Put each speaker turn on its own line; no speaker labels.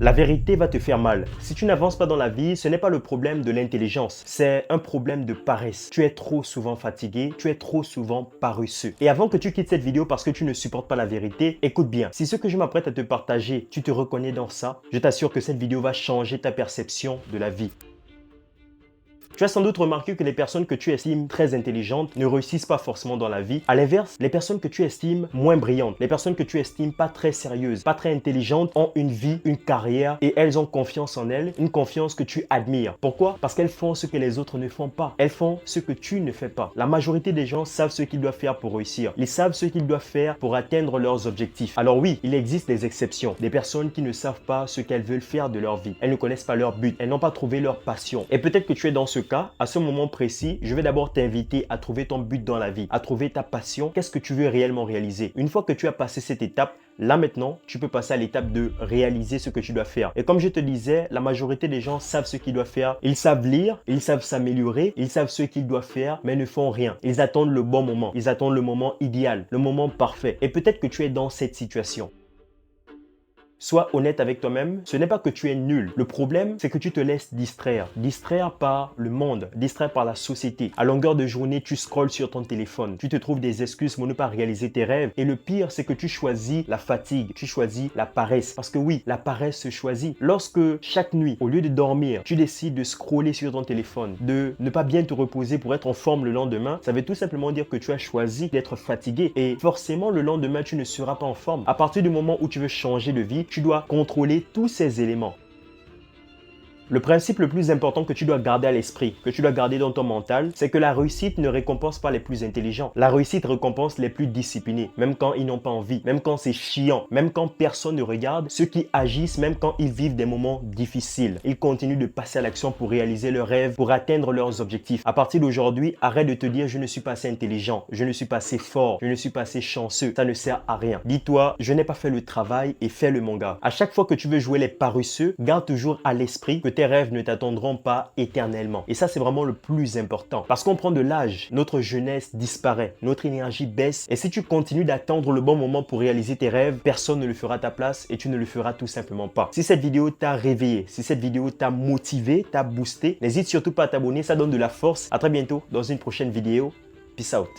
La vérité va te faire mal. Si tu n'avances pas dans la vie, ce n'est pas le problème de l'intelligence, c'est un problème de paresse. Tu es trop souvent fatigué, tu es trop souvent paresseux. Et avant que tu quittes cette vidéo parce que tu ne supportes pas la vérité, écoute bien. Si ce que je m'apprête à te partager, tu te reconnais dans ça, je t'assure que cette vidéo va changer ta perception de la vie. Tu as sans doute remarqué que les personnes que tu estimes très intelligentes ne réussissent pas forcément dans la vie. À l'inverse, les personnes que tu estimes moins brillantes, les personnes que tu estimes pas très sérieuses, pas très intelligentes, ont une vie, une carrière et elles ont confiance en elles, une confiance que tu admires. Pourquoi? Parce qu'elles font ce que les autres ne font pas. Elles font ce que tu ne fais pas. La majorité des gens savent ce qu'ils doivent faire pour réussir. Ils savent ce qu'ils doivent faire pour atteindre leurs objectifs. Alors oui, il existe des exceptions, des personnes qui ne savent pas ce qu'elles veulent faire de leur vie. Elles ne connaissent pas leur but, elles n'ont pas trouvé leur passion. Et peut-être que tu es dans ce cas, à ce moment précis, je vais d'abord t'inviter à trouver ton but dans la vie, à trouver ta passion, qu'est-ce que tu veux réellement réaliser. Une fois que tu as passé cette étape, là maintenant, tu peux passer à l'étape de réaliser ce que tu dois faire. Et comme je te disais, la majorité des gens savent ce qu'ils doivent faire. Ils savent lire, ils savent s'améliorer, ils savent ce qu'ils doivent faire, mais ne font rien. Ils attendent le bon moment, ils attendent le moment idéal, le moment parfait. Et peut-être que tu es dans cette situation. Sois honnête avec toi-même, ce n'est pas que tu es nul. Le problème, c'est que tu te laisses distraire. Distraire par le monde, distraire par la société. À longueur de journée, tu scrolles sur ton téléphone. Tu te trouves des excuses pour ne pas réaliser tes rêves. Et le pire, c'est que tu choisis la fatigue, tu choisis la paresse. Parce que oui, la paresse se choisit. Lorsque chaque nuit, au lieu de dormir, tu décides de scroller sur ton téléphone, de ne pas bien te reposer pour être en forme le lendemain, ça veut tout simplement dire que tu as choisi d'être fatigué. Et forcément, le lendemain, tu ne seras pas en forme. À partir du moment où tu veux changer de vie, tu dois contrôler tous ces éléments. Le principe le plus important que tu dois garder à l'esprit, que tu dois garder dans ton mental, c'est que la réussite ne récompense pas les plus intelligents. La réussite récompense les plus disciplinés, même quand ils n'ont pas envie, même quand c'est chiant, même quand personne ne regarde, ceux qui agissent même quand ils vivent des moments difficiles. Ils continuent de passer à l'action pour réaliser leurs rêves, pour atteindre leurs objectifs. À partir d'aujourd'hui, arrête de te dire je ne suis pas assez intelligent, je ne suis pas assez fort, je ne suis pas assez chanceux. Ça ne sert à rien. Dis-toi, je n'ai pas fait le travail et fais-le mon gars. À chaque fois que tu veux jouer les paresseux, garde toujours à l'esprit que tes rêves ne t'attendront pas éternellement. Et ça, c'est vraiment le plus important. Parce qu'on prend de l'âge, notre jeunesse disparaît, notre énergie baisse. Et si tu continues d'attendre le bon moment pour réaliser tes rêves, personne ne le fera à ta place et tu ne le feras tout simplement pas. Si cette vidéo t'a réveillé, si cette vidéo t'a motivé, t'a boosté, n'hésite surtout pas à t'abonner, ça donne de la force. À très bientôt dans une prochaine vidéo. Peace out.